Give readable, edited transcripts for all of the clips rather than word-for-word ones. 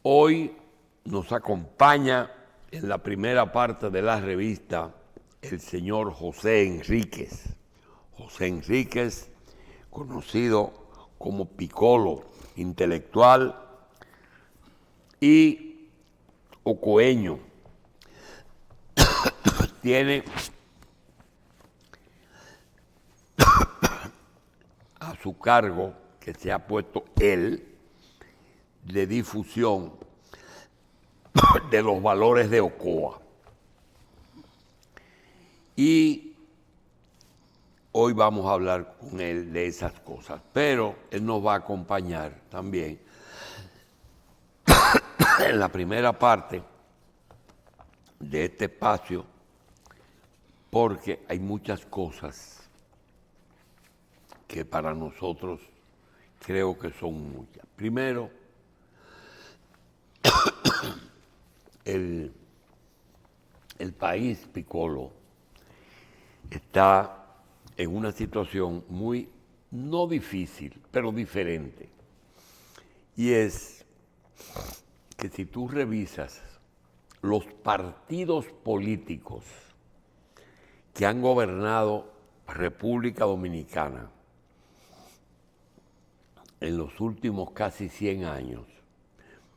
Hoy nos acompaña en la primera parte de la revista el señor José Enríquez. José Enríquez, conocido como Piccolo, intelectual y ocoeño. Tiene a su cargo, que se ha puesto él, de difusión de los valores de Ocoa. Y hoy vamos a hablar con él de esas cosas, pero él nos va a acompañar también en la primera parte de este espacio, porque hay muchas cosas que para nosotros creo que son muchas. Primero, el país, Piccolo, está en una situación muy, no difícil, pero diferente. Y es que si tú revisas los partidos políticos que han gobernado República Dominicana en los últimos casi 100 años,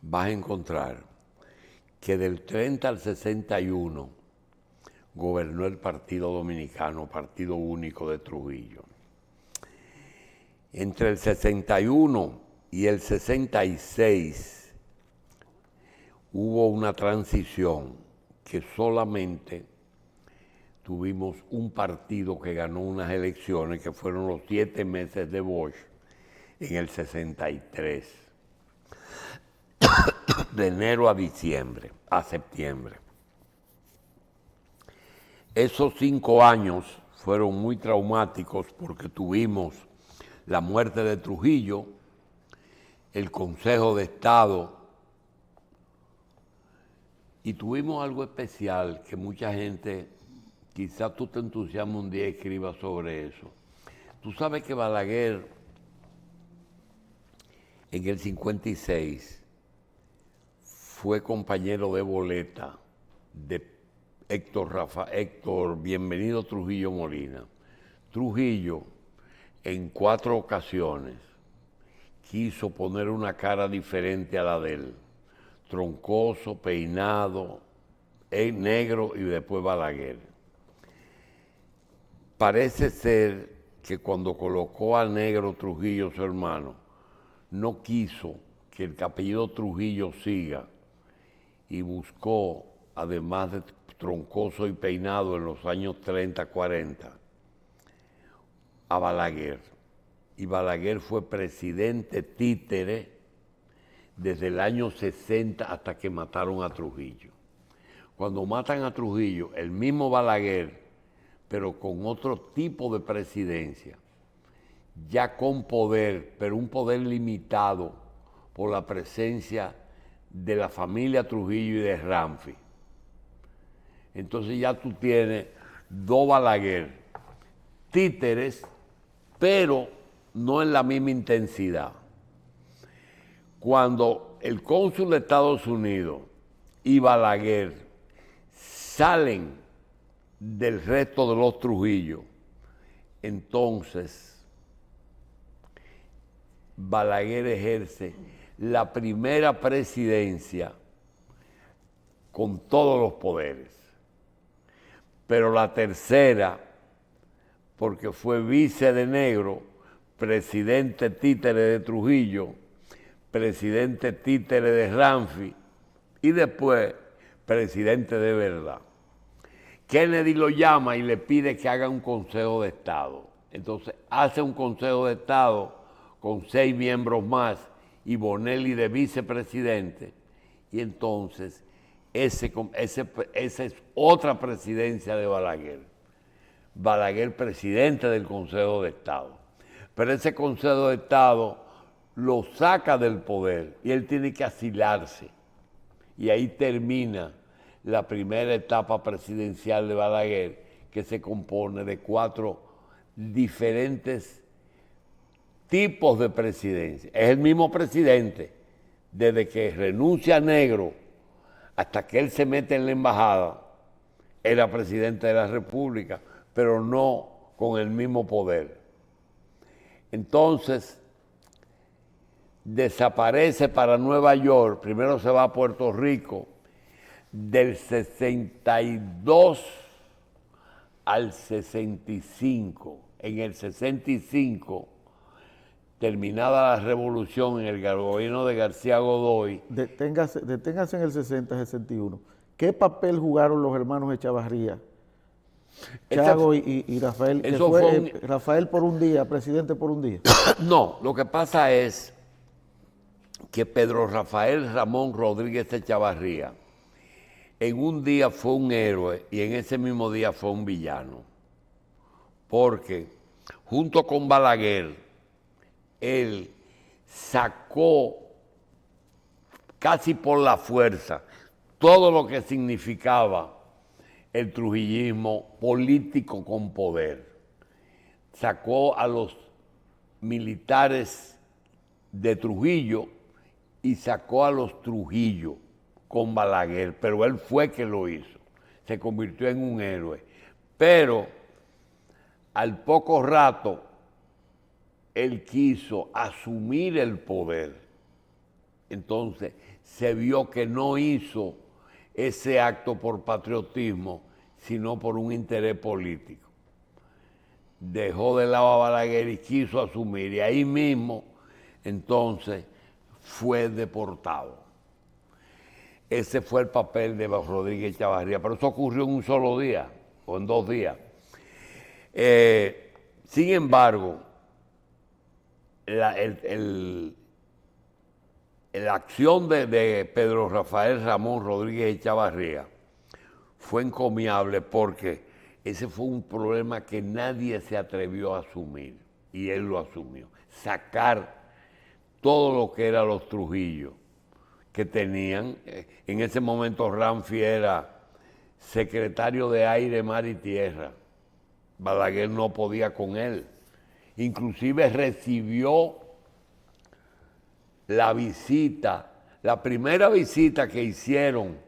vas a encontrar que del 30 al 61 gobernó el Partido Dominicano, Partido Único de Trujillo. Entre el 61 y el 66 hubo una transición que solamente tuvimos un partido que ganó unas elecciones, que fueron los 7 meses de Bosch en el 63, de enero a diciembre, a septiembre. Esos 5 años fueron muy traumáticos porque tuvimos la muerte de Trujillo, el Consejo de Estado, y tuvimos algo especial que mucha gente, quizás tú te entusiasmes un día y escribas sobre eso. Tú sabes que Balaguer en el 56 fue compañero de boleta de Héctor Bienvenido Trujillo Molina. Trujillo en 4 ocasiones quiso poner una cara diferente a la de él, troncoso, peinado, negro y después Balaguer. Parece ser que cuando colocó a negro Trujillo, su hermano, no quiso que el apellido Trujillo siga y buscó, además de troncoso y peinado en los años 30, 40, a Balaguer. Y Balaguer fue presidente títere desde el año 60 hasta que mataron a Trujillo. Cuando matan a Trujillo, el mismo Balaguer, pero con otro tipo de presidencia, ya con poder, pero un poder limitado por la presencia de la familia Trujillo y de Ramfi. Entonces ya tú tienes 2 Balaguer, títeres, pero no en la misma intensidad. Cuando el cónsul de Estados Unidos y Balaguer salen del resto de los Trujillo, entonces Balaguer ejerce la primera presidencia con todos los poderes, pero la tercera, porque fue vice de negro, presidente títere de Trujillo, presidente títere de Ramfi y después presidente de verdad. Kennedy lo llama y le pide que haga un Consejo de Estado. Entonces hace un Consejo de Estado con 6 miembros más y Bonelli de vicepresidente, y entonces esa es otra presidencia de Balaguer. Balaguer presidente del Consejo de Estado. Pero ese Consejo de Estado lo saca del poder y él tiene que asilarse. Y ahí termina la primera etapa presidencial de Balaguer, que se compone de 4 diferentes tipos de presidencia. Es el mismo presidente desde que renuncia Negro hasta que él se mete en la embajada, era presidente de la República, pero no con el mismo poder. Entonces, desaparece para Nueva York, primero se va a Puerto Rico, del 62 al 65. En el 65, terminada la revolución en el gobierno de García Godoy. Deténgase en el 60-61. ¿Qué papel jugaron los hermanos Echavarría, Chago y Rafael? Que fue Rafael por un día, presidente por un día. No, lo que pasa es que Pedro Rafael Ramón Rodríguez Echavarría en un día fue un héroe y en ese mismo día fue un villano. Porque junto con Balaguer, él sacó casi por la fuerza todo lo que significaba el trujillismo político con poder. Sacó a los militares de Trujillo y sacó a los Trujillo con Balaguer, pero él fue que lo hizo. Se convirtió en un héroe. Pero al poco rato, él quiso asumir el poder. Entonces, se vio que no hizo ese acto por patriotismo, sino por un interés político. Dejó de lado a Balaguer y quiso asumir. Y ahí mismo, entonces, fue deportado. Ese fue el papel de Rodríguez Echavarría. Pero eso ocurrió en un solo día, o en 2 días. Sin embargo, la acción de Pedro Rafael Ramón Rodríguez Echavarría fue encomiable porque ese fue un problema que nadie se atrevió a asumir y él lo asumió. Sacar todo lo que eran los Trujillo que tenían. En ese momento Ramfi era secretario de Aire, Mar y Tierra. Balaguer no podía con él. Inclusive recibió la visita, la primera visita que hicieron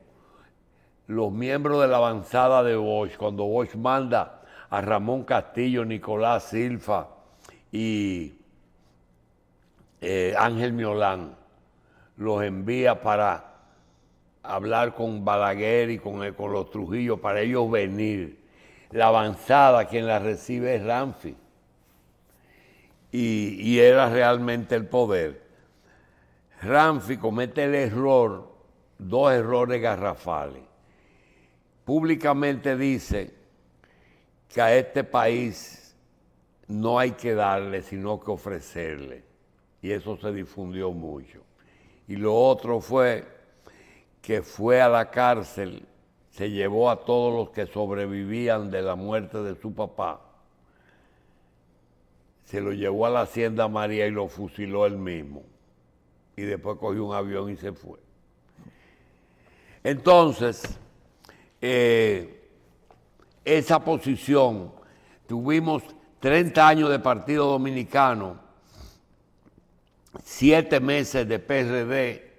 los miembros de la avanzada de Bosch, cuando Bosch manda a Ramón Castillo, Nicolás Silfa y Ángel Miolán, los envía para hablar con Balaguer y con los Trujillo, para ellos venir. La avanzada, quien la recibe es Ramfi. Y era realmente el poder. Ramfi comete el error, 2 errores garrafales. Públicamente dice que a este país no hay que darle, sino que ofrecerle. Y eso se difundió mucho. Y lo otro fue que fue a la cárcel, se llevó a todos los que sobrevivían de la muerte de su papá, se lo llevó a la Hacienda María y lo fusiló él mismo. Y después cogió un avión y se fue. Entonces, esa posición, tuvimos 30 años de Partido Dominicano, 7 meses de PRD,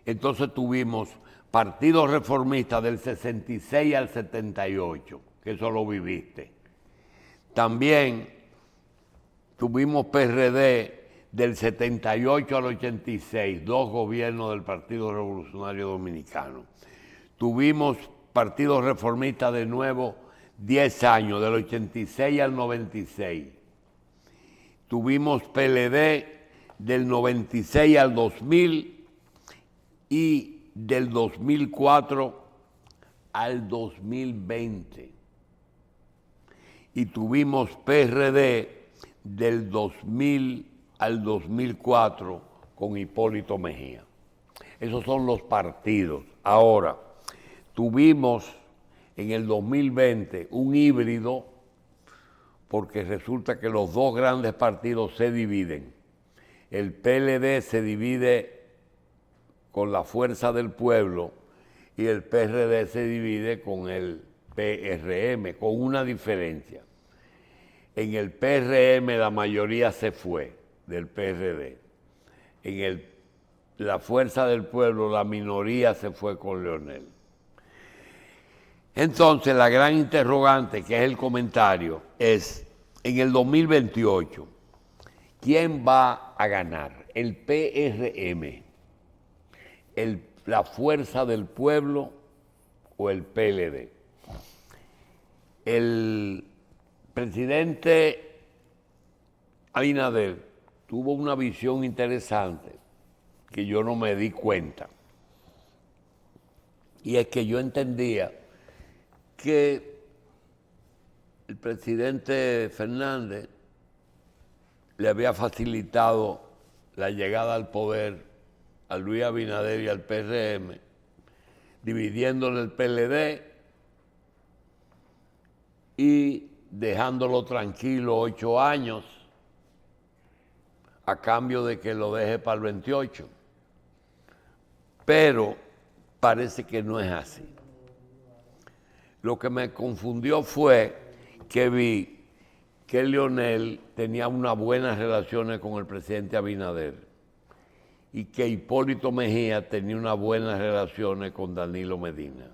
entonces tuvimos Partido Reformista del 66 al 78, que eso lo viviste. También tuvimos PRD del 78 al 86, 2 gobiernos del Partido Revolucionario Dominicano. Tuvimos Partido Reformista de nuevo 10 años, del 86 al 96. Tuvimos PLD del 96 al 2000 y del 2004 al 2020. Y tuvimos PRD del 2000 al 2004 con Hipólito Mejía. Esos son los partidos. Ahora, tuvimos en el 2020 un híbrido, porque resulta que los 2 grandes partidos se dividen. El PLD se divide con la Fuerza del Pueblo y el PRD se divide con el PRM, con una diferencia. En el PRM la mayoría se fue del PRD. En el la fuerza del pueblo, la minoría se fue con Leonel. Entonces, la gran interrogante, que es el comentario, es, en el 2028, ¿quién va a ganar? ¿El PRM, la fuerza del pueblo o el PLD? El presidente Abinader tuvo una visión interesante que yo no me di cuenta. Y es que yo entendía que el presidente Fernández le había facilitado la llegada al poder a Luis Abinader y al PRM, dividiéndole el PLD y dejándolo tranquilo 8 años a cambio de que lo deje para el 28. Pero parece que no es así. Lo que me confundió fue que vi que Leonel tenía unas buenas relaciones con el presidente Abinader y que Hipólito Mejía tenía unas buenas relaciones con Danilo Medina.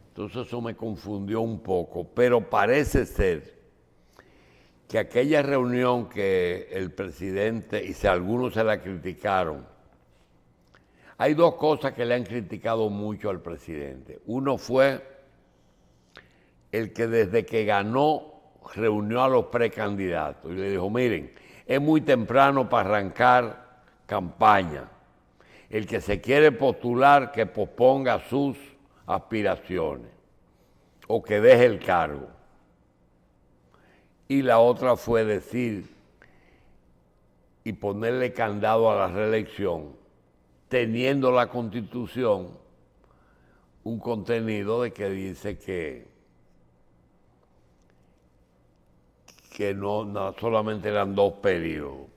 Entonces eso me confundió un poco, pero parece ser que aquella reunión que el presidente, y si algunos se la criticaron, hay 2 cosas que le han criticado mucho al presidente. Uno fue el que desde que ganó reunió a los precandidatos y le dijo, miren, es muy temprano para arrancar campaña. El que se quiere postular, que posponga sus aspiraciones o que deje el cargo. Y la otra fue decir y ponerle candado a la reelección, teniendo la Constitución un contenido de que dice que no solamente eran 2 periodos.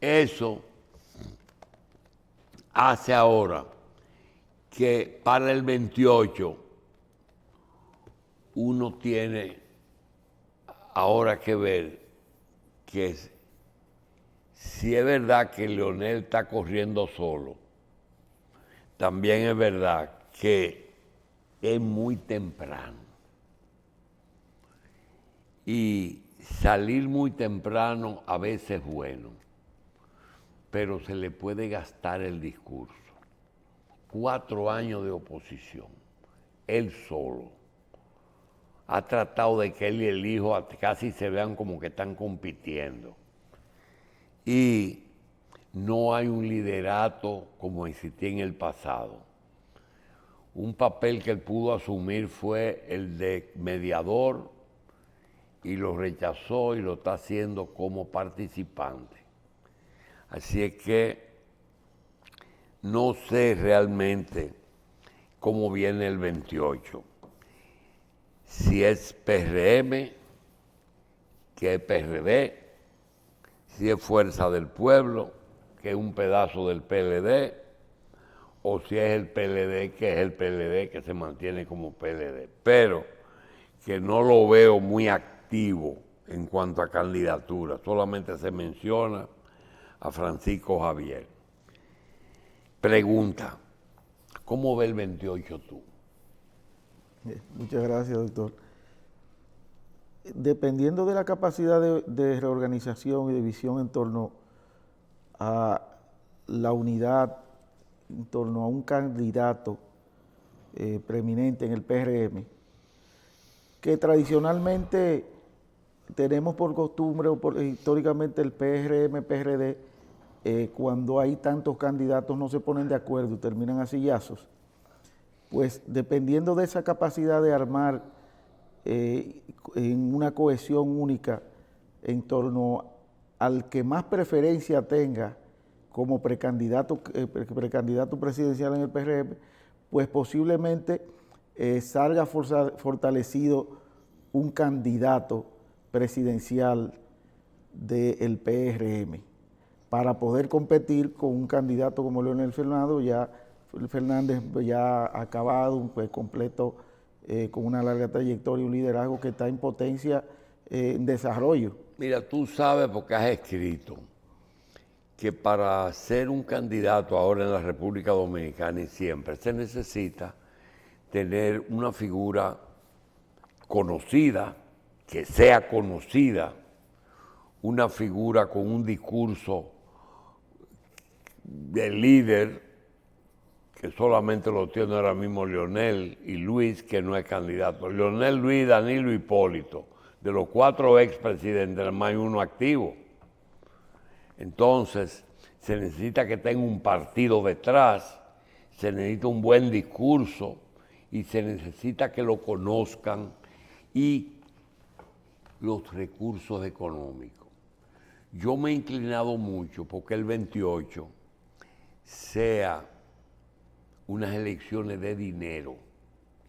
Eso hace ahora que para el 28 uno tiene ahora que ver que si es verdad que Leonel está corriendo solo, también es verdad que es muy temprano. Y salir muy temprano a veces es bueno, pero se le puede gastar el discurso. 4 años de oposición, él solo. Ha tratado de que él y el hijo casi se vean como que están compitiendo. Y no hay un liderato como existía en el pasado. Un papel que él pudo asumir fue el de mediador y lo rechazó y lo está haciendo como participante. Así es que no sé realmente cómo viene el 28. Si es PRM, que es PRD, si es Fuerza del Pueblo, que es un pedazo del PLD, o si es el PLD, que es el PLD que se mantiene como PLD. Pero que no lo veo muy activo en cuanto a candidatura, solamente se menciona a Francisco Javier. Pregunta, ¿cómo ve el 28 tú? Muchas gracias, doctor. Dependiendo de la capacidad de reorganización y de visión en torno a la unidad, en torno a un candidato preeminente en el PRM, que tradicionalmente tenemos por costumbre o históricamente el PRM, PRD, cuando hay tantos candidatos no se ponen de acuerdo y terminan a sillazos. Pues dependiendo de esa capacidad de armar en una cohesión única en torno al que más preferencia tenga como precandidato presidencial en el PRM, pues posiblemente salga fortalecido un candidato presidencial del PRM para poder competir con un candidato como Leonel Fernández ya acabado, pues completo, con una larga trayectoria y un liderazgo que está en potencia en desarrollo. Mira, tú sabes porque has escrito que para ser un candidato ahora en la República Dominicana y siempre se necesita tener una figura conocida, que sea conocida, una figura con un discurso de líder, que solamente lo tiene ahora mismo Leonel y Luis, que no es candidato. Leonel, Luis, Danilo, Hipólito. De los 4 expresidentes, no hay uno activo. Entonces, se necesita que tenga un partido detrás, se necesita un buen discurso y se necesita que lo conozcan y los recursos económicos. Yo me he inclinado mucho porque el 28 sea unas elecciones de dinero,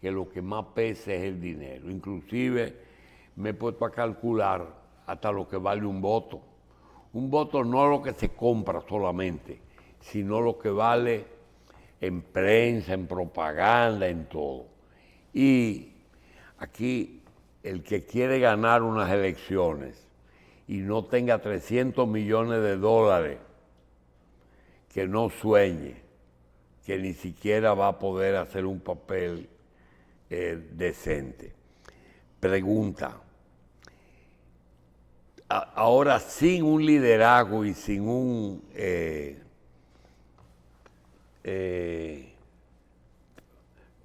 que lo que más pesa es el dinero. Inclusive me he puesto a calcular hasta lo que vale un voto. Un voto no es lo que se compra solamente, sino lo que vale en prensa, en propaganda, en todo. Y aquí el que quiere ganar unas elecciones y no tenga 300 millones de dólares, que no sueñe, que ni siquiera va a poder hacer un papel decente. Pregunta, ahora sin un liderazgo y sin un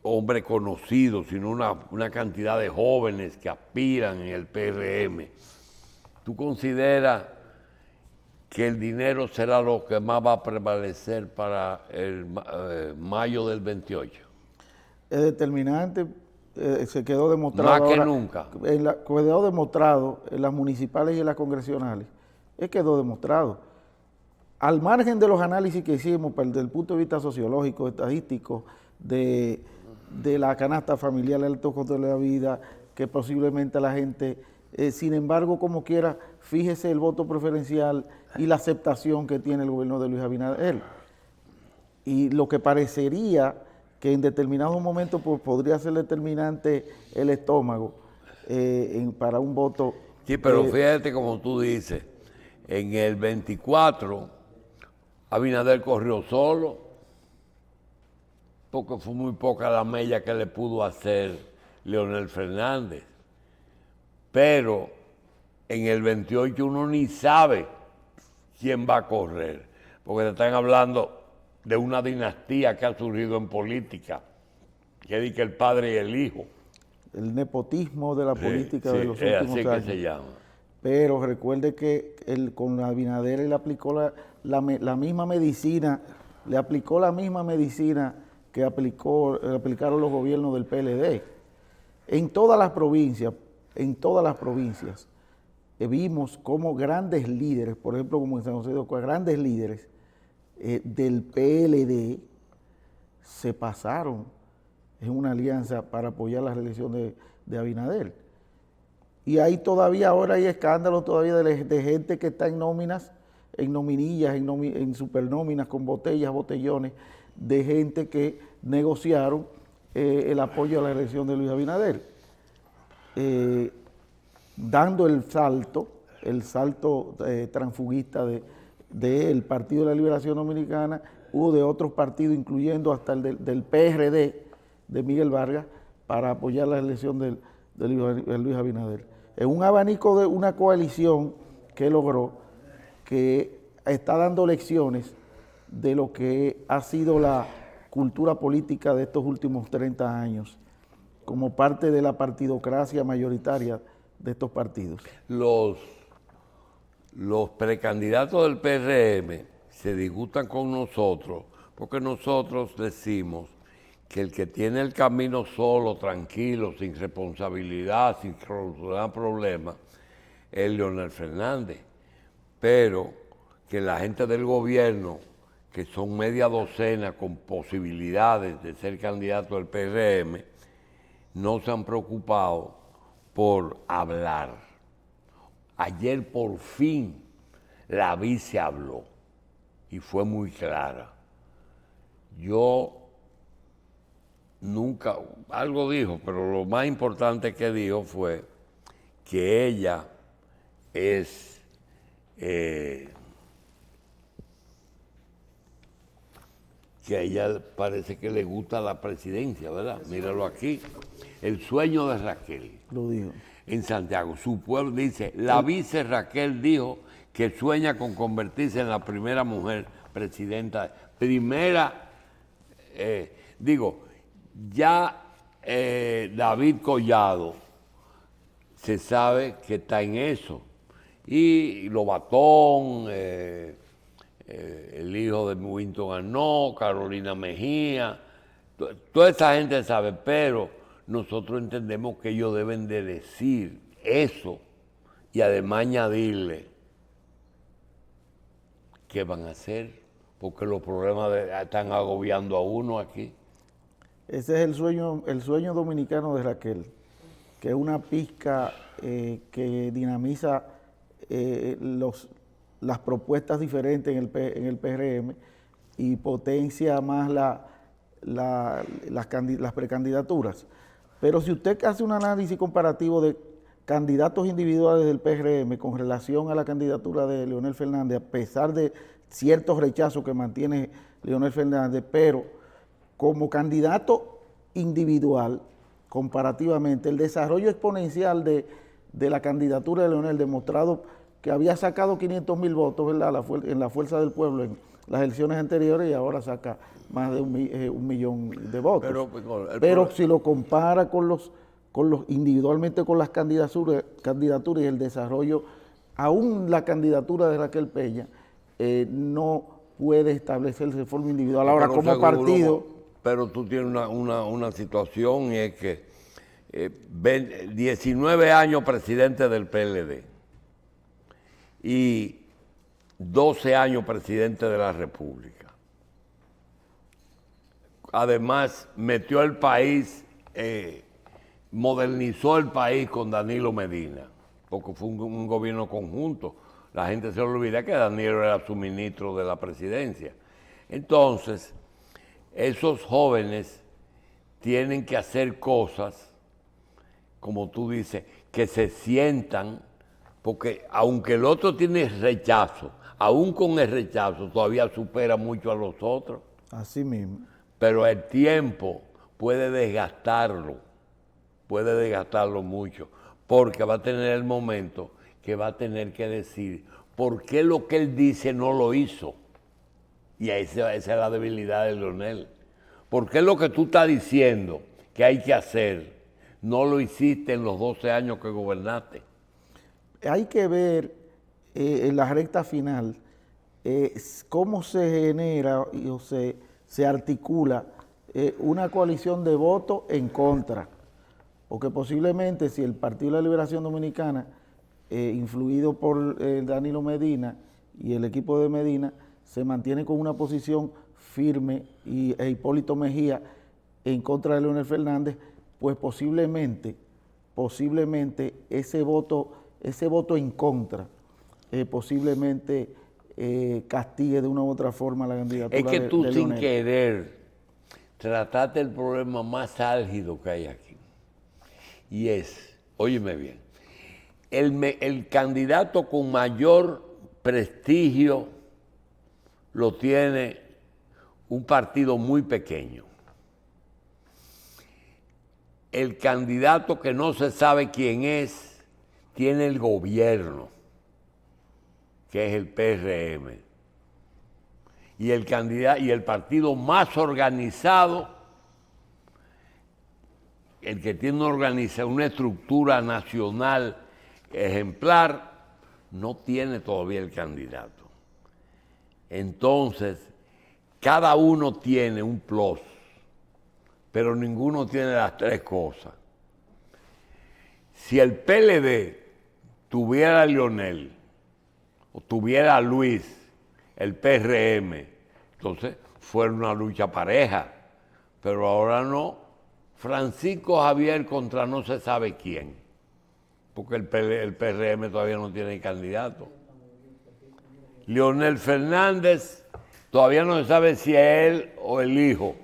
hombre conocido, sino una cantidad de jóvenes que aspiran en el PRM, ¿tú consideras que el dinero será lo que más va a prevalecer para el mayo del 28? Es determinante, se quedó demostrado. Más que ahora, nunca. Quedó demostrado en las municipales y en las congresionales. Quedó demostrado. Al margen de los análisis que hicimos desde el punto de vista sociológico, estadístico, de la canasta familiar, el alto costo de la vida, que posiblemente la gente, sin embargo, como quiera, fíjese el voto preferencial y la aceptación que tiene el gobierno de Luis Abinader. Y lo que parecería que en determinados momentos pues, podría ser determinante el estómago para un voto. Sí, pero fíjate como tú dices, en el 24 Abinader corrió solo, porque fue muy poca la mella que le pudo hacer Leonel Fernández. Pero en el 28 uno ni sabe quién va a correr, porque te están hablando de una dinastía que ha surgido en política, que dice el padre y el hijo. El nepotismo de la política de los últimos así años. Que se llama. Pero recuerde que con Abinader él aplicó la misma medicina, le aplicó la misma medicina que aplicaron los gobiernos del PLD. En todas las provincias, vimos como grandes líderes, por ejemplo, como en San José de Ocoa, grandes líderes del PLD se pasaron en una alianza para apoyar la reelección de Abinader. Y ahí todavía, ahora hay escándalos todavía de gente que está en nóminas, en nominillas, en supernóminas, con botellas, botellones, de gente que negociaron el apoyo a la reelección de Luis Abinader. Dando el salto transfuguista del Partido de la Liberación Dominicana, hubo de otros partidos, incluyendo hasta el del PRD, de Miguel Vargas, para apoyar la elección de Luis Abinader. En un abanico de una coalición que logró, que está dando lecciones de lo que ha sido la cultura política de estos últimos 30 años, como parte de la partidocracia mayoritaria de estos partidos. Los precandidatos del PRM se disgustan con nosotros porque nosotros decimos que el que tiene el camino solo, tranquilo, sin responsabilidad, sin solucionar problemas, es Leonel Fernández. Pero que la gente del gobierno, que son media docena con posibilidades de ser candidato del PRM, no se han preocupado por hablar. Ayer por fin la vice habló y fue muy clara. Yo nunca, algo dijo, pero lo más importante que dijo fue que ella es que a ella parece que le gusta la presidencia, ¿verdad? Míralo aquí. El sueño de Raquel. Lo dijo. En Santiago. Su pueblo dice, la vice Raquel dijo que sueña con convertirse en la primera mujer presidenta. Ya David Collado se sabe que está en eso. Y Lobatón, el hijo de Winton Arnó, Carolina Mejía, toda esa gente sabe, pero nosotros entendemos que ellos deben de decir eso y además añadirle qué van a hacer, porque los problemas están agobiando a uno aquí. Ese es el sueño dominicano de Raquel, que es una pizca que dinamiza las propuestas diferentes en el PRM y potencia más las precandidaturas. Pero si usted hace un análisis comparativo de candidatos individuales del PRM con relación a la candidatura de Leonel Fernández, a pesar de ciertos rechazos que mantiene Leonel Fernández, pero como candidato individual, comparativamente, el desarrollo exponencial de la candidatura de Leonel, demostrado que había sacado 500,000 votos, ¿verdad?, en la Fuerza del Pueblo en las elecciones anteriores, y ahora saca más de 1,000,000 de votos. Pero si lo compara individualmente con las candidaturas y el desarrollo, aún la candidatura de Raquel Peña no puede establecerse de forma individual. Ahora, como seguro, partido... Pero tú tienes una situación, y es que 19 años presidente del PLD y 12 años presidente de la República. Además, metió el país, modernizó el país con Danilo Medina, porque fue un gobierno conjunto. La gente se le olvida que Danilo era su ministro de la presidencia. Entonces, esos jóvenes tienen que hacer cosas, como tú dices, que se sientan, porque aunque el otro tiene rechazo, aún con el rechazo todavía supera mucho a los otros. Así mismo. Pero el tiempo puede desgastarlo mucho, porque va a tener el momento que va a tener que decir por qué lo que él dice no lo hizo. Y esa es la debilidad de Leonel. ¿Por qué lo que tú estás diciendo que hay que hacer no lo hiciste en los 12 años que gobernaste? Hay que ver en la recta final cómo se genera o se articula una coalición de votos en contra. Porque posiblemente si el Partido de la Liberación Dominicana, influido por Danilo Medina y el equipo de Medina, se mantiene con una posición firme e Hipólito Mejía en contra de Leonel Fernández, pues posiblemente ese voto en contra posiblemente castigue de una u otra forma la candidatura de Leonel. Es que tú sin querer trataste el problema más álgido que hay aquí. Y es, óyeme bien, el candidato con mayor prestigio lo tiene un partido muy pequeño. El candidato que no se sabe quién es, tiene el gobierno, que es el PRM. Y el partido más organizado, el que tiene una estructura nacional ejemplar, no tiene todavía el candidato. Entonces, cada uno tiene un plus, pero ninguno tiene las tres cosas. Si el PLD tuviera a Leonel o tuviera a Luis, el PRM, entonces fuera una lucha pareja, pero ahora no. Francisco Javier contra no se sabe quién, porque el PRM todavía no tiene candidato. Leonel Fernández todavía no se sabe si es él o el hijo,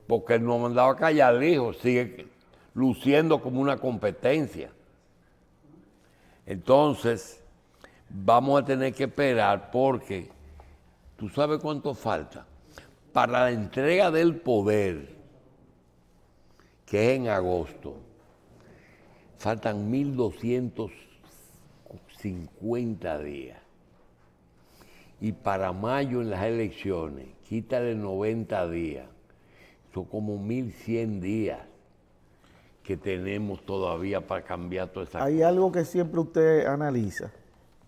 porque él no ha mandado a callar al hijo, sigue luciendo como una competencia. Entonces, vamos a tener que esperar, porque ¿tú sabes cuánto falta? para la entrega del poder, que es en agosto, faltan 1250 días. Y para mayo en las elecciones, quítale 90 días. Son como 1100 días que tenemos todavía para cambiar toda esa cosa. Hay algo que siempre usted analiza,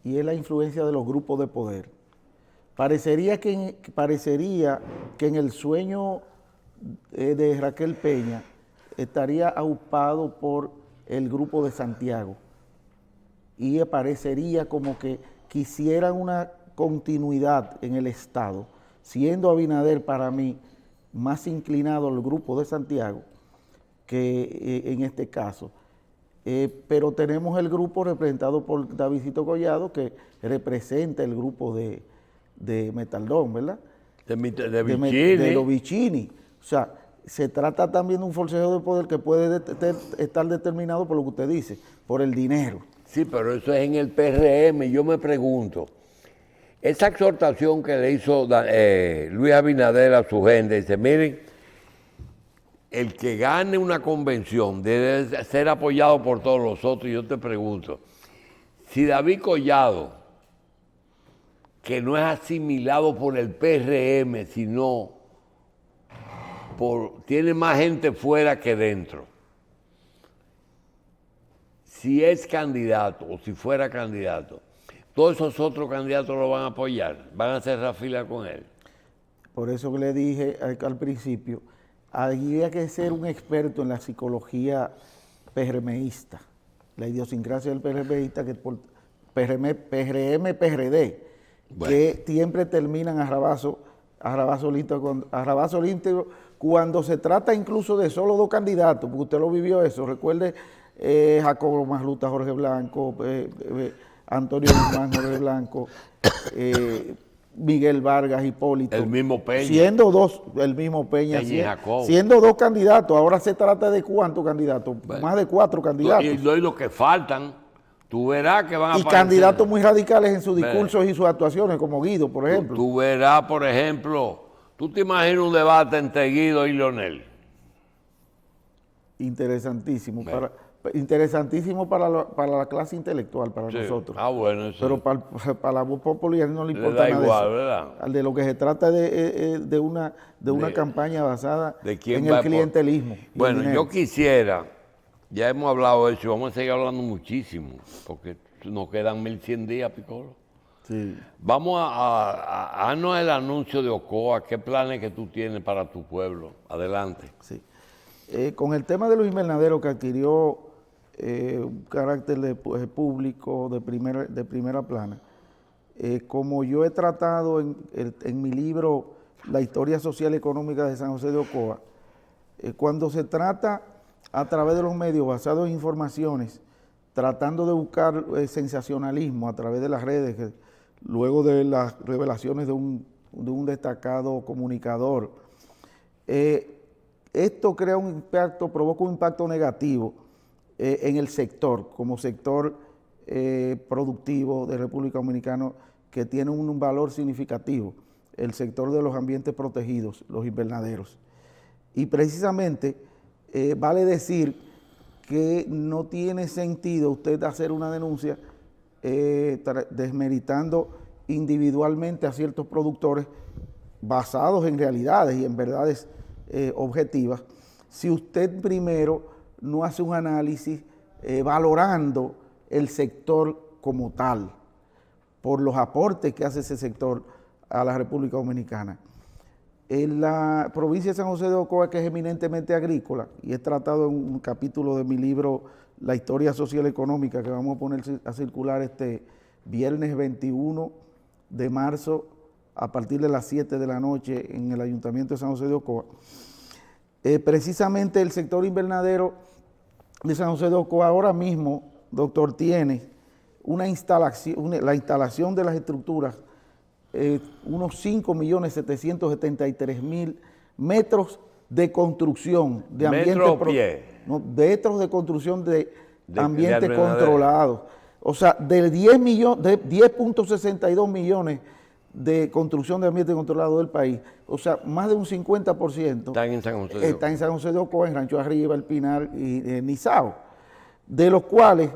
y es la influencia de los grupos de poder. Parecería que en el sueño de Raquel Peña estaría aupado por el Grupo de Santiago, y parecería como que quisieran una continuidad en el Estado, siendo Abinader para mí más inclinado al Grupo de Santiago que en este caso. Pero tenemos el grupo representado por Davidcito Collado, que representa el grupo de Metaldón, ¿verdad? De los Vicini. O sea, se trata también de un forcejeo de poder que puede estar determinado por lo que usted dice, por el dinero. Sí, pero eso es en el PRM. Yo me pregunto, esa exhortación que le hizo Luis Abinader a su gente, dice, miren, el que gane una convención debe ser apoyado por todos los otros. Yo te pregunto, si David Collado, que no es asimilado por el PRM, sino tiene más gente fuera que dentro, si es candidato o si fuera candidato, todos esos otros candidatos lo van a apoyar, van a cerrar fila con él. Por eso que le dije al principio, había que ser un experto en la psicología PRMista, la idiosincrasia del PRMista, que por PRM, PRD, bueno, que siempre terminan a rabazo limpio cuando se trata incluso de solo dos candidatos, porque usted lo vivió eso. Recuerde Jacobo Masluta, Jorge Blanco, Antonio Guzmán, Jorge Blanco, Miguel Vargas, Hipólito. El mismo Peña. Siendo dos, el mismo Peña siendo dos candidatos. Ahora se trata de ¿cuántos candidatos? Bueno, más de 4 candidatos. Y los que faltan, tú verás que van a aparecer. Y candidatos muy radicales en sus discursos y sus actuaciones, como Guido, por ejemplo. Tú verás, por ejemplo, tú te imaginas un debate entre Guido y Leonel. Interesantísimo. Bueno. Interesantísimo para la clase intelectual, para nosotros. Ah, bueno, eso. Pero para la voz popular no le importa nada igual, de eso. ¿Verdad? De lo que se trata de una campaña basada en el clientelismo. Bueno, yo quisiera, ya hemos hablado de eso, vamos a seguir hablando muchísimo, porque nos quedan 1100 días, Piccolo. Sí. Vamos a darnos el anuncio de Ocoa, qué planes que tú tienes para tu pueblo. Adelante. Sí. Con el tema de los invernaderos que adquirió un carácter público de primera plana, como yo he tratado en mi libro La historia social y económica de San José de Ocoa, cuando se trata a través de los medios basados en informaciones, tratando de buscar sensacionalismo a través de las redes, luego de las revelaciones de un destacado comunicador, esto crea un impacto, provoca un impacto negativo en el sector, como sector productivo de República Dominicana, que tiene un valor significativo, el sector de los ambientes protegidos, los invernaderos. Y precisamente vale decir que no tiene sentido usted hacer una denuncia desmeritando individualmente a ciertos productores basados en realidades y en verdades objetivas, si usted primero no hace un análisis valorando el sector como tal, por los aportes que hace ese sector a la República Dominicana. En la provincia de San José de Ocoa, que es eminentemente agrícola, y he tratado en un capítulo de mi libro La historia social y económica, que vamos a poner a circular este viernes 21 de marzo a partir de las 7 de la noche en el Ayuntamiento de San José de Ocoa. Precisamente el sector invernadero de San José de Ocoa ahora mismo, doctor, tiene la instalación de las estructuras, unos 5.773.000 metros de construcción de ambiente metros de construcción de ambiente controlado. O sea, de 10.62 millones de construcción de ambiente controlado del país, o sea, más de un 50% Están en San José de Ocoa. está en San José de Ocoa, en Rancho Arriba, El Pinar y Nizao, de los cuales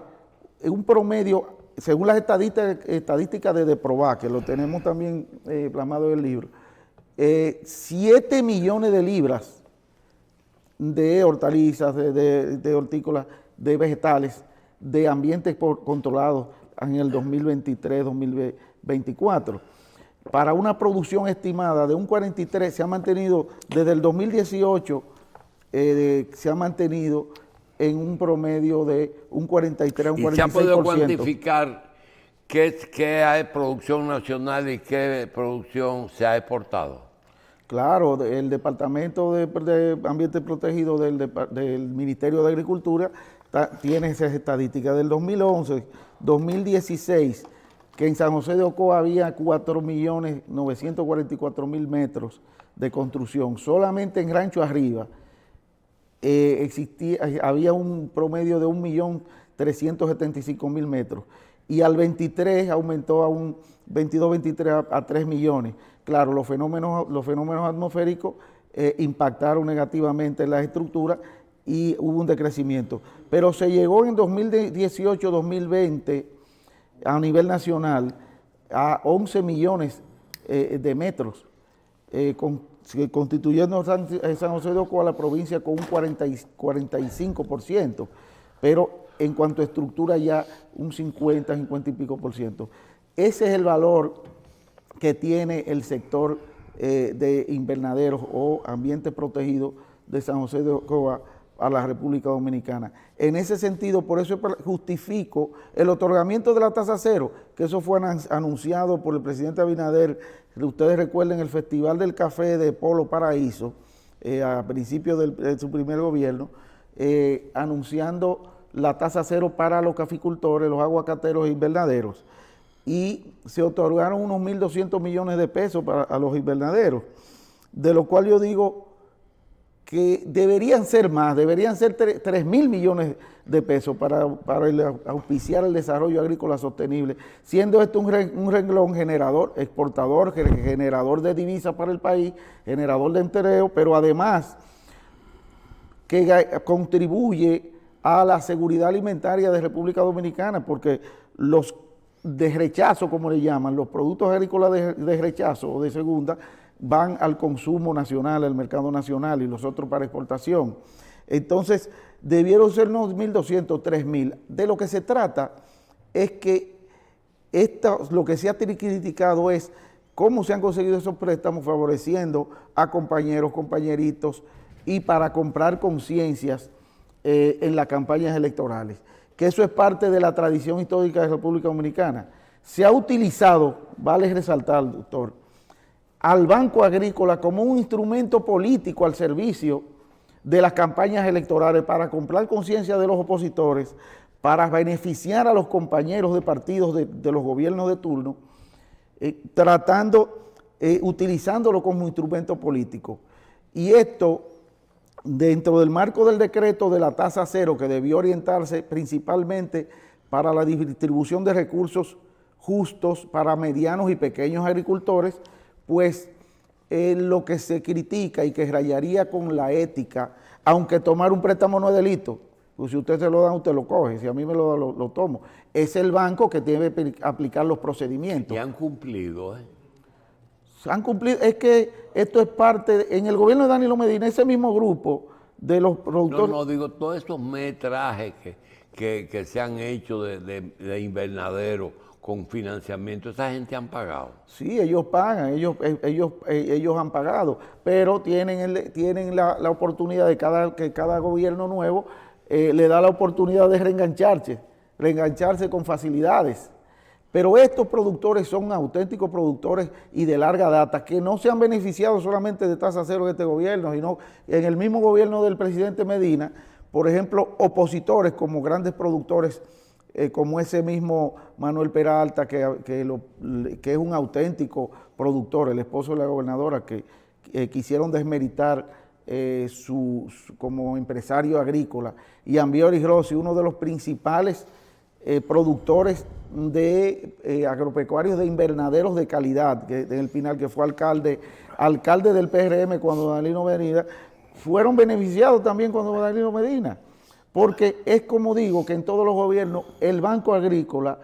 un promedio, según las estadísticas de DEPROVA, que lo tenemos también plasmado en el libro, 7 millones de libras de hortalizas, de hortícolas, de vegetales, de ambientes controlados en el 2023-2024. Para una producción estimada de un 43, se ha mantenido desde el 2018, se ha mantenido en un promedio de un 43 a un 46%. ¿Y se ha podido cuantificar qué hay producción nacional y qué producción se ha exportado? Claro, el Departamento de Ambiente Protegido del Ministerio de Agricultura tiene esas estadísticas del 2011, 2016, que en San José de Ocoa había 4.944.000 metros de construcción. Solamente en Rancho Arriba había un promedio de 1.375.000 metros. Y al 23 aumentó a un 22-23 a 3 millones. Claro, los fenómenos atmosféricos impactaron negativamente en la estructura y hubo un decrecimiento. Pero se llegó en 2018-2020 a nivel nacional a 11 millones de metros, constituyendo San José de Ocoa la provincia con un 45%, pero en cuanto a estructura ya un 50 y pico por ciento. Ese es el valor que tiene el sector de invernaderos o ambiente protegido de San José de Ocoa a la República Dominicana. En ese sentido, por eso justifico el otorgamiento de la tasa cero, que eso fue anunciado por el presidente Abinader, ustedes recuerden el Festival del Café de Polo Paraíso, a principios de su primer gobierno, anunciando la tasa cero para los caficultores, los aguacateros e invernaderos. Y se otorgaron unos 1.200 millones de pesos a los invernaderos, de lo cual yo digo que deberían ser más, deberían ser 3.000 millones de pesos para auspiciar el desarrollo agrícola sostenible, siendo esto un renglón generador, exportador, generador de divisas para el país, generador de empleo, pero además que contribuye a la seguridad alimentaria de República Dominicana, porque los de rechazo, como le llaman, los productos agrícolas de rechazo o de segunda, van al consumo nacional, al mercado nacional, y los otros para exportación. Entonces, debieron ser unos 1.200, 3.000. De lo que se trata es que lo que se ha criticado es cómo se han conseguido esos préstamos favoreciendo a compañeros, compañeritos, y para comprar conciencias en las campañas electorales, que eso es parte de la tradición histórica de la República Dominicana. Se ha utilizado, vale resaltar, doctor, al Banco Agrícola como un instrumento político al servicio de las campañas electorales para comprar conciencia de los opositores, para beneficiar a los compañeros de partidos de los gobiernos de turno, utilizándolo como instrumento político. Y esto, dentro del marco del decreto de la tasa cero, que debió orientarse principalmente para la distribución de recursos justos para medianos y pequeños agricultores, pues lo que se critica y que rayaría con la ética, aunque tomar un préstamo no es delito, pues si usted se lo da, usted lo coge, si a mí me lo da, lo tomo. Es el banco que debe aplicar los procedimientos. Y han cumplido, Han cumplido, es que esto es parte, en el gobierno de Danilo Medina, ese mismo grupo de los productores... No, digo, todos estos metrajes que se han hecho de invernadero con financiamiento, esa gente han pagado. Sí, ellos pagan, ellos han pagado, pero tienen la oportunidad de que cada gobierno nuevo le da la oportunidad de reengancharse con facilidades. Pero estos productores son auténticos productores y de larga data, que no se han beneficiado solamente de tasa cero en este gobierno, sino en el mismo gobierno del presidente Medina, por ejemplo, opositores como grandes productores, como ese mismo Manuel Peralta, que es un auténtico productor, el esposo de la gobernadora, que quisieron desmeritar como empresario agrícola, y Ambiori Rossi, uno de los principales productores de agropecuarios de invernaderos de calidad, en el Pinal, que fue alcalde del PRM cuando Danilo Medina, fueron beneficiados también cuando Danilo Medina. Porque es como digo, que en todos los gobiernos el Banco Agrícola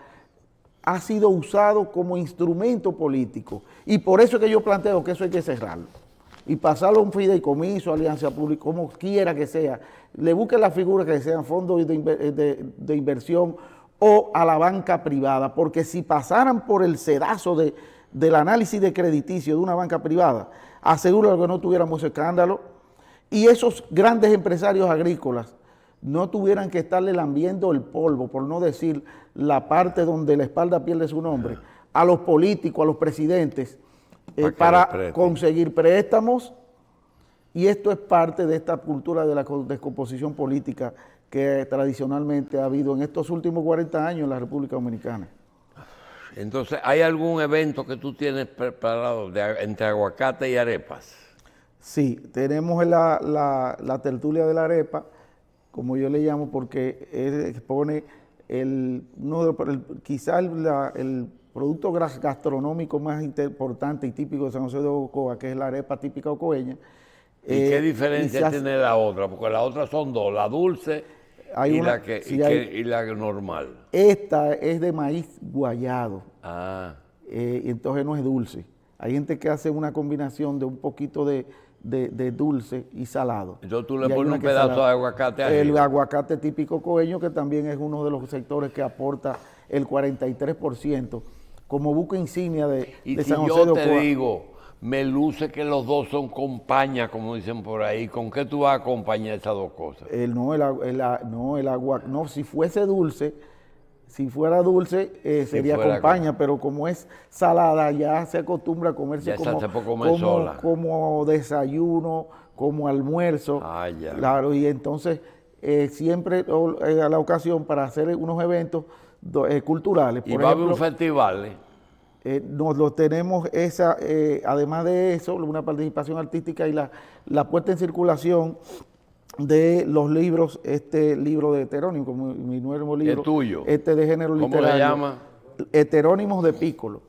ha sido usado como instrumento político. Y por eso es que yo planteo que eso hay que cerrarlo. Y pasarlo a un fideicomiso, alianza pública, como quiera que sea. Le busquen las figuras que sean fondos de inversión o a la banca privada. Porque si pasaran por el sedazo del análisis de crediticio de una banca privada, aseguro que no tuviéramos escándalo. Y esos grandes empresarios agrícolas no tuvieran que estarle lambiendo el polvo, por no decir la parte donde la espalda pierde su nombre, a los políticos, a los presidentes, para conseguir préstamos. Y esto es parte de esta cultura de la descomposición política que tradicionalmente ha habido en estos últimos 40 años en la República Dominicana. Entonces, ¿hay algún evento que tú tienes preparado entre aguacate y arepas? Sí, tenemos la tertulia de la arepa, como yo le llamo, porque expone quizá el producto gastronómico más importante y típico de San José de Ocoa, que es la arepa típica ocoeña. ¿Y qué diferencia tiene la otra? Porque las otras son dos, la dulce y la normal. Esta es de maíz guayado. Y entonces no es dulce. Hay gente que hace una combinación de un poquito de dulce y salado. Entonces tú le pones un pedazo de aguacate arriba. El aguacate típico coeño, que también es uno de los sectores que aporta el 43% como buque insignia de San José de Ocoa. Y si yo te digo, me luce que los dos son compañas, como dicen por ahí, ¿con qué tú vas a acompañar esas dos cosas? Si fuese dulce, si fuera dulce, sería compañía, pero como es salada, ya se acostumbra a comerse como desayuno, como almuerzo. Claro, y entonces siempre a la ocasión para hacer unos eventos culturales. ¿Y va a haber un festival? Nos lo tenemos, además de eso, una participación artística y la puesta en circulación de los libros, este libro de Heterónimos, como mi nuevo libro. ¿El tuyo? De género literario. ¿Cómo le llama? Heterónimos de Piccolo.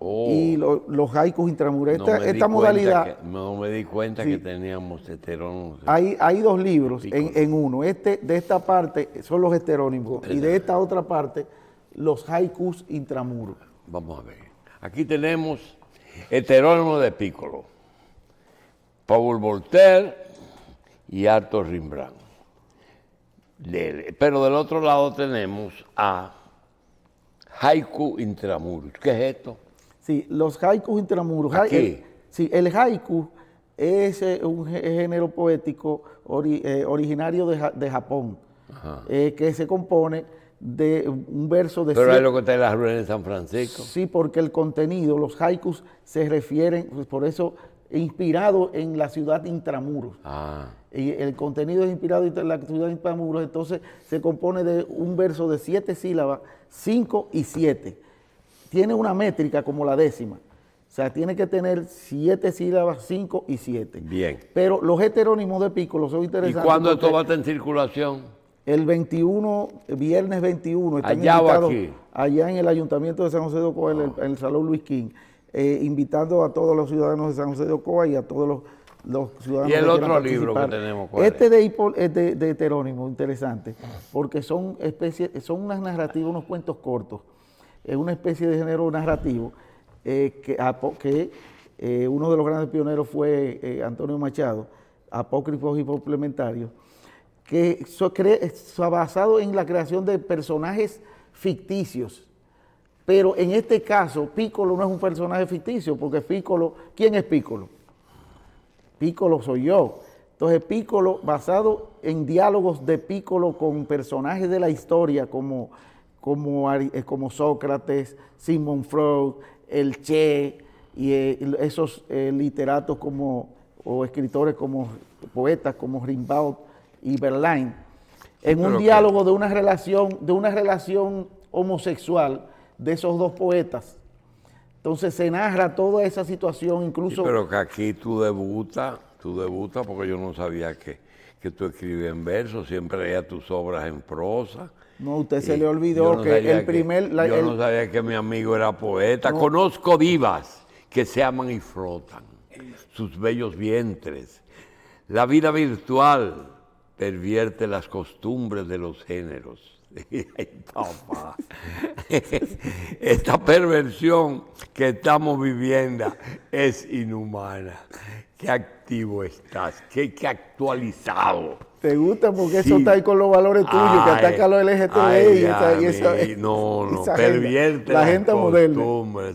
Y los haikus intramuros. Esta modalidad. No me di cuenta que teníamos heterónimos. Hay dos libros en uno. De esta parte son los heterónimos y de esta otra parte los haikus intramuros. Vamos a ver. Aquí tenemos Heterónimos de Piccolo, Paul Voltaire y Arthur Rimbaud. Pero del otro lado tenemos a Haiku Intramuros. ¿Qué es esto? Sí, los haikus intramuros. Aquí. El haiku es un género poético originario de Japón, que se compone de un verso de... Pero es lo que está en las ruinas de San Francisco. Sí, porque el contenido, los haikus se refieren, pues por eso, inspirado en la ciudad Intramuros. Y el contenido es inspirado en la ciudad Intramuros, entonces se compone de un verso de 7 sílabas, 5 y 7. Tiene una métrica como la décima. O sea, tiene que tener 7 sílabas, 5 y 7. Bien. Pero los heterónimos de Piccolo son interesantes. ¿Y cuándo esto va a estar en circulación? El 21, viernes 21. ¿Allá o aquí? Allá en el Ayuntamiento de San José de Ocoa, en el Salón Luis King, invitando a todos los ciudadanos de San José de Ocoa y a todos los ciudadanos. ¿Y el otro libro que tenemos? ¿Cuál es de heterónimo, interesante, porque son unas narrativas, unos cuentos cortos. Es una especie de género narrativo que uno de los grandes pioneros fue Antonio Machado, apócrifos y complementarios, que basado en la creación de personajes ficticios. Pero en este caso, Piccolo no es un personaje ficticio, porque Piccolo, ¿quién es Piccolo? Piccolo soy yo. Entonces Piccolo, basado en diálogos de Piccolo con personajes de la historia como Sócrates, Sigmund Freud, el Che, y esos literatos o escritores poetas como Rimbaud y Verlaine, en un diálogo de una relación homosexual de esos dos poetas. Entonces se narra toda esa situación, incluso... Sí, pero que aquí tú debutas porque yo no sabía que que tú escribes en verso, siempre leía tus obras en prosa. No, usted se le olvidó que el primer... Yo no sabía que mi amigo era poeta. No. Conozco divas que se aman y frotan sus bellos vientres. La vida virtual pervierte las costumbres de los géneros. Ay, papá. Esta perversión que estamos viviendo es inhumana. Qué activo estás, qué actualizado. ¿Te gusta? Porque sí. Eso está ahí con los valores tuyos, que ataca a los LGTBI. No, pervierte la gente moderna.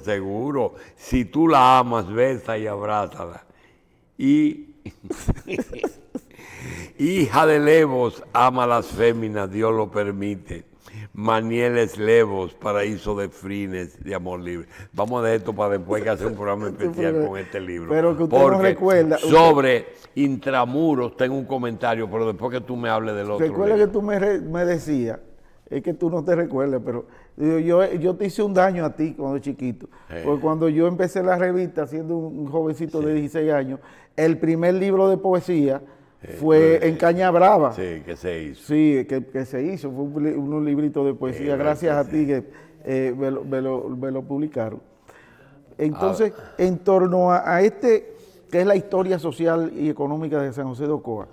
Seguro. Si tú la amas, besa y abrázala. Y hija de Levos, ama a las féminas, Dios lo permite. Manieles Levos, paraíso de frines, de amor libre. Vamos a dejar esto para después que hacer un programa especial con este libro. Pero que usted no recuerda. Sobre Intramuros tengo un comentario, pero después que tú me hables del otro. Recuerda que tú me decías, es que tú no te recuerdas, pero yo te hice un daño a ti cuando chiquito. Porque cuando yo empecé la revista, siendo un jovencito de 16 años, el primer libro de poesía fue en Caña Brava. Sí, que se hizo. Sí, que se hizo. Fue un librito de poesía, gracias a ti que me lo publicaron. Entonces, en torno a este, que es la historia social y económica de San José de Ocoa,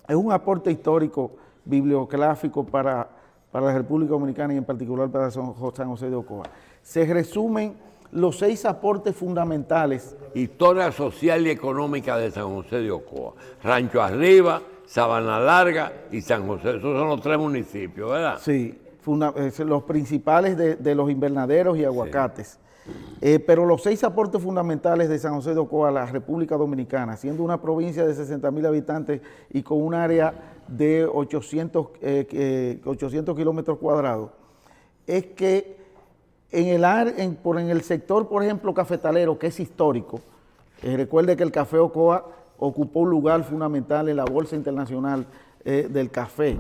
es un aporte histórico, bibliográfico para la República Dominicana y en particular para San José de Ocoa. Se resumen los 6 aportes fundamentales. Historia social y económica de San José de Ocoa. Rancho Arriba, Sabana Larga y San José. Esos son los 3 municipios, ¿verdad? Sí, los principales de los invernaderos y aguacates. Sí. Pero los 6 aportes fundamentales de San José de Ocoa a la República Dominicana, siendo una provincia de 60,000 habitantes y con un área de 800 kilómetros cuadrados, es que en el sector, por ejemplo, cafetalero, que es histórico, recuerde que el Café Ocoa ocupó un lugar fundamental en la Bolsa Internacional del Café.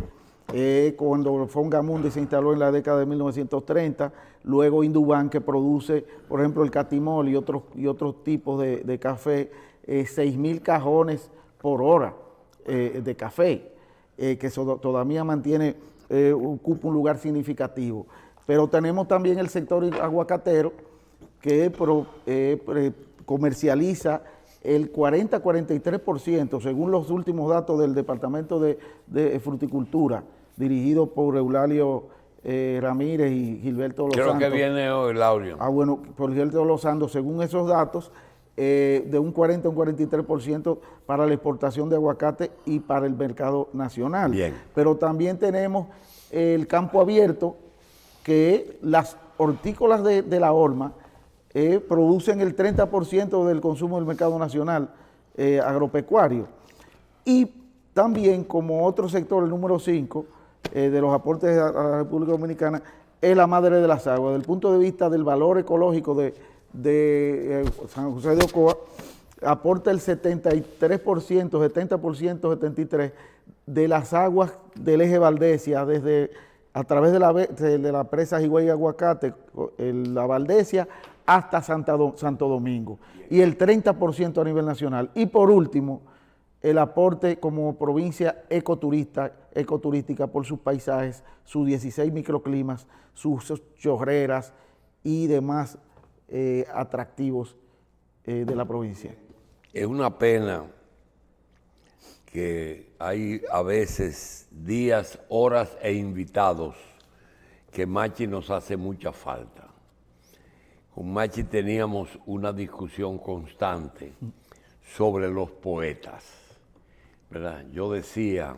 Cuando Fongamundi se instaló en la década de 1930, luego Indubán, que produce, por ejemplo, el Catimol y otros tipos de café, 6,000 cajones por hora de café, que todavía ocupa un lugar significativo. Pero tenemos también el sector aguacatero que comercializa el 40-43%, según los últimos datos del Departamento de Fruticultura, dirigido por Eulalio Ramírez y Gilberto Lozando. Creo que viene hoy, Laurio. Bueno, por Gilberto Lozando, según esos datos, de un 40 a un 43% para la exportación de aguacate y para el mercado nacional. Bien. Pero también tenemos el campo abierto, que las hortícolas de la horma producen el 30% del consumo del mercado nacional agropecuario. Y también, como otro sector, el número 5 de los aportes a la República Dominicana, es la madre de las aguas. Desde el punto de vista del valor ecológico de San José de Ocoa, aporta el 73%, 70%, 73% de las aguas del eje Valdesia, a través de la presa Higüey Aguacate, la Valdesia, hasta Santo Domingo, y el 30% a nivel nacional. Y por último, el aporte como provincia ecoturística por sus paisajes, sus 16 microclimas, sus chorreras y demás atractivos de la provincia. Es una pena que hay a veces días, horas e invitados que Machi nos hace mucha falta. Con Machi teníamos una discusión constante sobre los poetas, ¿verdad? Yo decía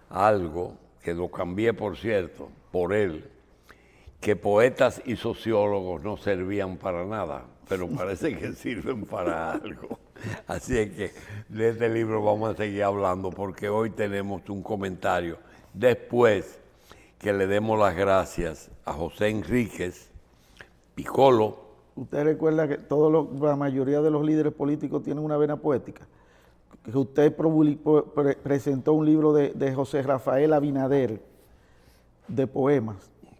algo, que lo cambié por cierto, por él, que poetas y sociólogos no servían para nada, pero parece que sirven para algo. Así es que de este libro vamos a seguir hablando, porque hoy tenemos un comentario, después que le demos las gracias a José Enríquez Piccolo. Usted recuerda que la mayoría de los líderes políticos tienen una vena poética. Que usted presentó un libro de José Rafael Abinader, de poemas.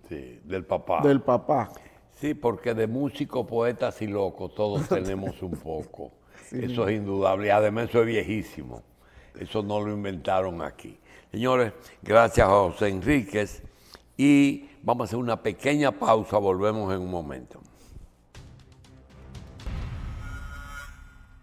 Sí, del papá. Del papá. Sí, porque de músicos, poetas y locos todos tenemos un poco. Sí. Eso es indudable. Y además eso es viejísimo. Eso no lo inventaron aquí. Señores, gracias a José Enríquez y vamos a hacer una pequeña pausa, volvemos en un momento.